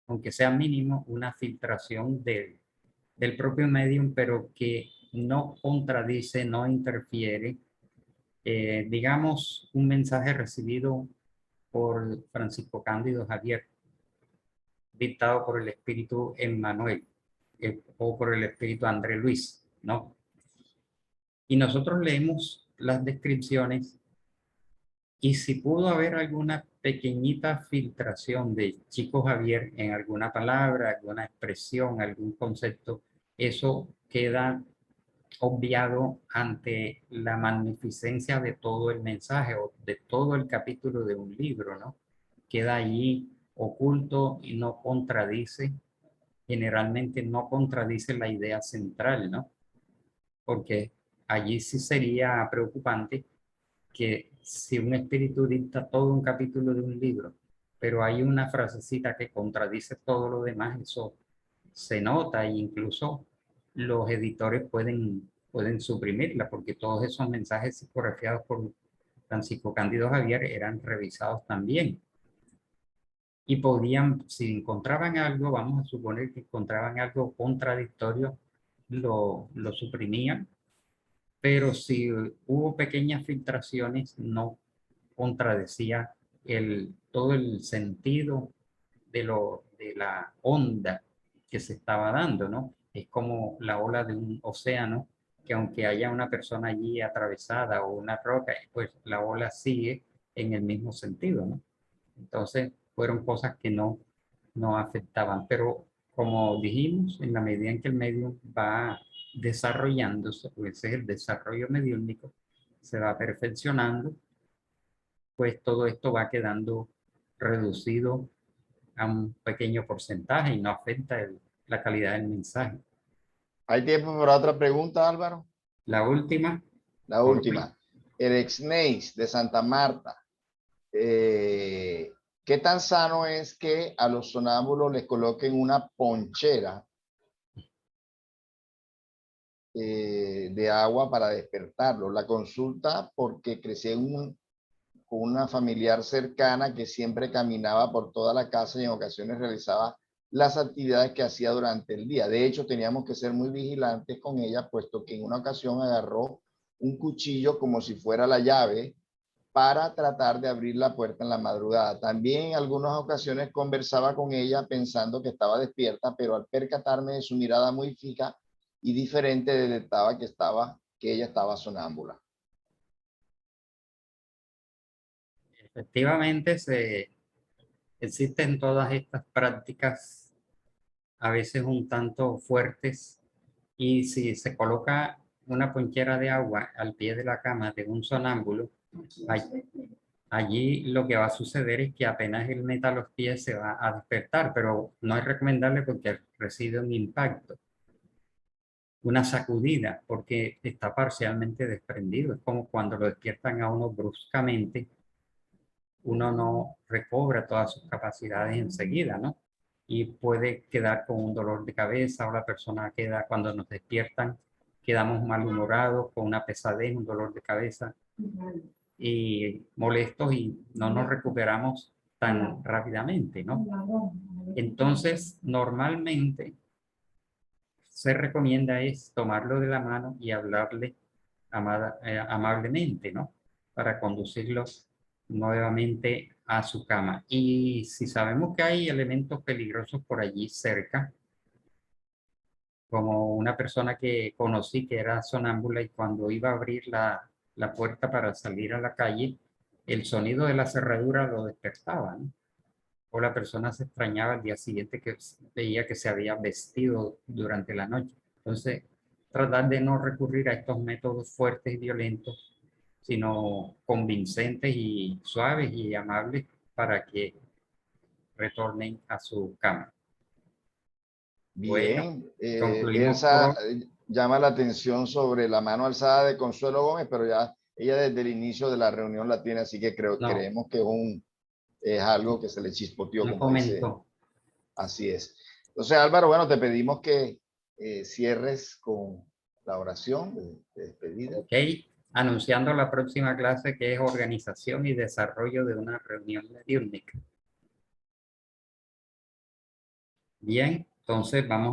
aunque sea mínimo, una filtración del propio medium, pero que no contradice, no interfiere. Digamos, un mensaje recibido por Francisco Cándido Javier, dictado por el espíritu Emmanuel o por el espíritu André Luis, ¿no? Y nosotros leemos las descripciones y si pudo haber alguna pequeñita filtración de Chico Javier en alguna palabra, alguna expresión, algún concepto, eso queda obviado ante la magnificencia de todo el mensaje o de todo el capítulo de un libro, ¿no? Queda allí oculto y no contradice, generalmente no contradice la idea central, ¿no? Porque allí sí sería preocupante que si un espíritu dicta todo un capítulo de un libro, pero hay una frasecita que contradice todo lo demás, eso se nota e incluso los editores pueden suprimirla porque todos esos mensajes psicografiados por Francisco Cándido Javier eran revisados también. Y podían, si encontraban algo, vamos a suponer que encontraban algo contradictorio, lo suprimían, pero si hubo pequeñas filtraciones, no contradecía todo el sentido de la onda que se estaba dando, ¿no? Es como la ola de un océano, que aunque haya una persona allí atravesada o una roca, pues la ola sigue en el mismo sentido, ¿no? Entonces, fueron cosas que no afectaban, pero como dijimos, en la medida en que el medio va desarrollándose, pues ese es el desarrollo mediúnico, se va perfeccionando, pues todo esto va quedando reducido a un pequeño porcentaje y no afecta la calidad del mensaje. ¿Hay tiempo para otra pregunta, Álvaro? La última. La última. El ex-Neis de Santa Marta. ¿Qué tan sano es que a los sonámbulos les coloquen una ponchera de agua para despertarlos? La consulta porque crecí con una familiar cercana que siempre caminaba por toda la casa y en ocasiones realizaba las actividades que hacía durante el día. De hecho, teníamos que ser muy vigilantes con ella, puesto que en una ocasión agarró un cuchillo como si fuera la llave para tratar de abrir la puerta en la madrugada. También en algunas ocasiones conversaba con ella pensando que estaba despierta, pero al percatarme de su mirada muy fija y diferente, detectaba que ella estaba sonámbula. Efectivamente, existen todas estas prácticas a veces un tanto fuertes y si se coloca una ponchera de agua al pie de la cama de un sonámbulo, allí lo que va a suceder es que apenas él meta los pies se va a despertar, pero no es recomendable porque recibe un impacto, una sacudida, porque está parcialmente desprendido. Es como cuando lo despiertan a uno bruscamente, uno no recobra todas sus capacidades enseguida, ¿no? y puede quedar con un dolor de cabeza, o la persona queda, cuando nos despiertan, quedamos malhumorados, con una pesadez, un dolor de cabeza y molestos y no nos recuperamos tan rápidamente, ¿no? Entonces, normalmente se recomienda es tomarlo de la mano y hablarle amablemente, ¿no? Para conducirlo nuevamente a su cama. Y si sabemos que hay elementos peligrosos por allí cerca, como una persona que conocí que era sonámbula y cuando iba a abrir la puerta para salir a la calle, el sonido de la cerradura lo despertaba, ¿no? O la persona se extrañaba al día siguiente que veía que se había vestido durante la noche. Entonces, tratar de no recurrir a estos métodos fuertes y violentos, sino convincentes y suaves y amables para que retornen a su cama. Bueno, Bien, concluimos Elsa por... llama la atención sobre la mano alzada de Consuelo Gómez, pero ya ella desde el inicio de la reunión la tiene, así que No, creemos que es algo que se le chispoteó, no como dice. comentó. Así es. Entonces, Álvaro, bueno, te pedimos que cierres con la oración de despedida. Ok, anunciando la próxima clase que es organización y desarrollo de una reunión mediúnica. Bien, entonces vamos